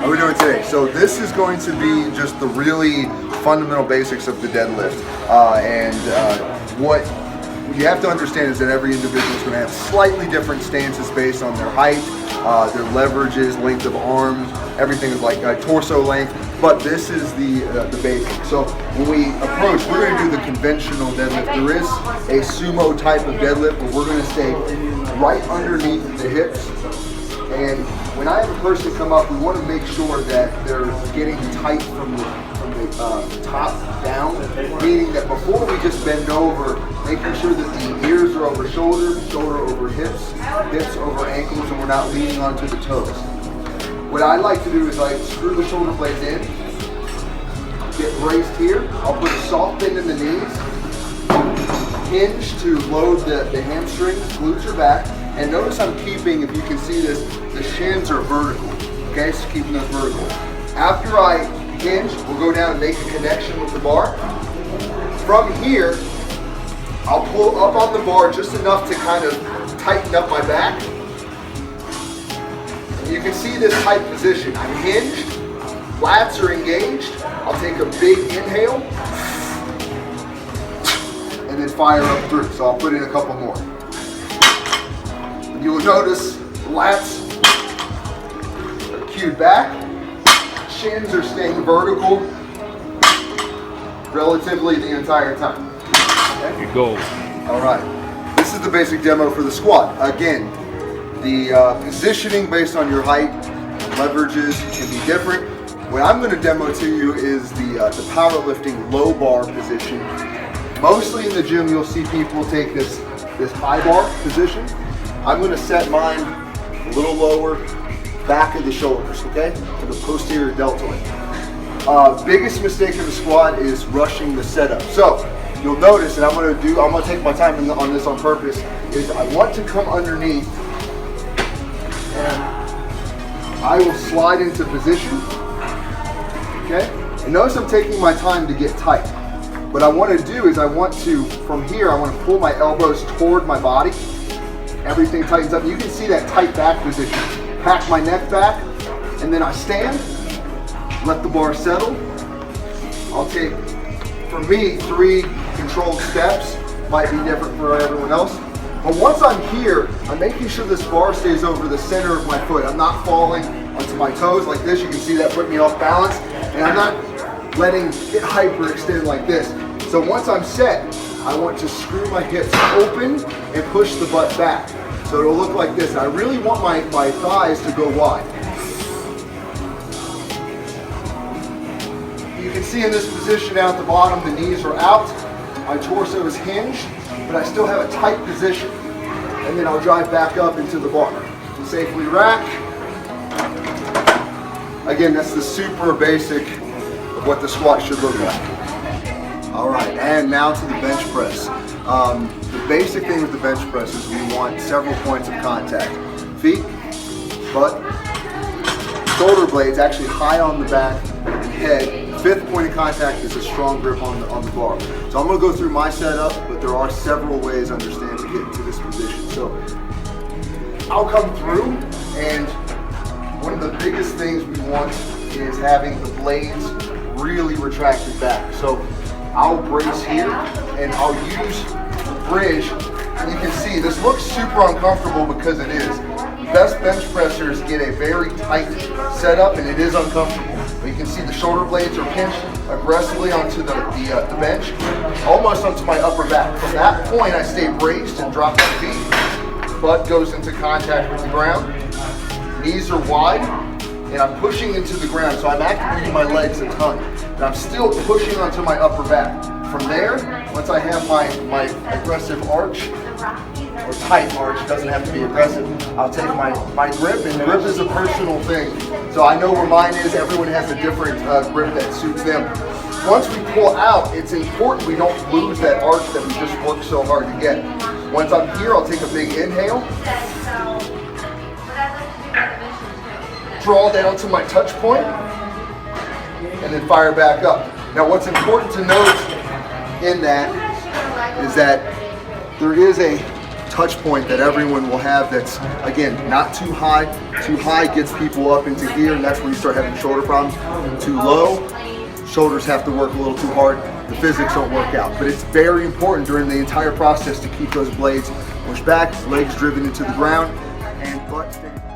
How are we doing today? So this is going to be just the really fundamental basics of the deadlift. What you have to understand is that every individual is going to have slightly different stances based on their height, their leverages, length of arms, everything is like torso length. But this is the basic. So when we approach, we're going to do the conventional deadlift. There is a sumo type of deadlift where we're going to stay right underneath the hips. And when I have a person come up, we want to make sure that they're getting tight from the top down, meaning that before we just bend over, making sure that the ears are over shoulders, shoulder over hips, hips over ankles, and we're not leaning onto the toes. What I like to do is I screw the shoulder blades in, get braced here. I'll put a soft bend in the knees, hinge to load the hamstrings, glutes are back. And notice I'm keeping, if you can see this, the shins are vertical, okay? So keeping those vertical. After I hinge, we'll go down and make a connection with the bar. From here, I'll pull up on the bar just enough to kind of tighten up my back. And you can see this tight position. I'm hinged, lats are engaged. I'll take a big inhale, and then fire up through. So I'll put in a couple more. You will notice lats are cued back, shins are staying vertical relatively the entire time. Okay? You go. All right. This is the basic demo for the squat. Again, the positioning based on your height, leverages can be different. What I'm going to demo to you is the powerlifting low bar position. Mostly in the gym, you'll see people take this high bar position. I'm going to set mine a little lower, back of the shoulders, okay? To the posterior deltoid. Biggest mistake in the squat is rushing the setup. So you'll notice, and I'm going to take my time on this on purpose, is I want to come underneath and I will slide into position, okay? And notice I'm taking my time to get tight. What I want to do is from here, I want to pull my elbows toward my body. Everything tightens up. You can see that tight back position. Pack my neck back, and then I stand, let the bar settle. I'll take, for me, 3 controlled steps. Might be different for everyone else. But once I'm here, I'm making sure this bar stays over the center of my foot. I'm not falling onto my toes like this. You can see that put me off balance. And I'm not letting it hyperextend like this. So once I'm set, I want to screw my hips open and push the butt back. So it'll look like this. I really want my thighs to go wide. You can see in this position down at the bottom, the knees are out. My torso is hinged, but I still have a tight position. And then I'll drive back up into the bar. Safely rack. Again, that's the super basic of what the squat should look like. All right, and now to the bench press. The basic thing with the bench press is we want several points of contact. Feet, butt, shoulder blades actually high on the back, and head. The 5th point of contact is a strong grip on the bar. So I'm going to go through my setup, but there are several ways, understand, to get into this position. So I'll come through, and one of the biggest things we want is having the blades really retracted back. So I'll brace here, and I'll use the bridge, and you can see this looks super uncomfortable because it is. Best bench pressers get a very tight setup, and it is uncomfortable. But you can see the shoulder blades are pinched aggressively onto the bench, almost onto my upper back. From that point, I stay braced and drop my feet. Butt goes into contact with the ground. Knees are wide, and I'm pushing into the ground, so I'm activating my legs a ton. And I'm still pushing onto my upper back. From there, once I have my aggressive arch, or tight arch, doesn't have to be aggressive, I'll take my grip, and grip is a personal thing. So I know where mine is, everyone has a different grip that suits them. Once we pull out, it's important we don't lose that arch that we just worked so hard to get. Once I'm here, I'll take a big inhale. Draw down to my touch point, and then fire back up. Now what's important to note in that is that there is a touch point that everyone will have that's, again, not too high. Too high gets people up into here, and that's where you start having shoulder problems. Too low, shoulders have to work a little too hard. The physics don't work out. But it's very important during the entire process to keep those blades pushed back, legs driven into the ground, and butt staying.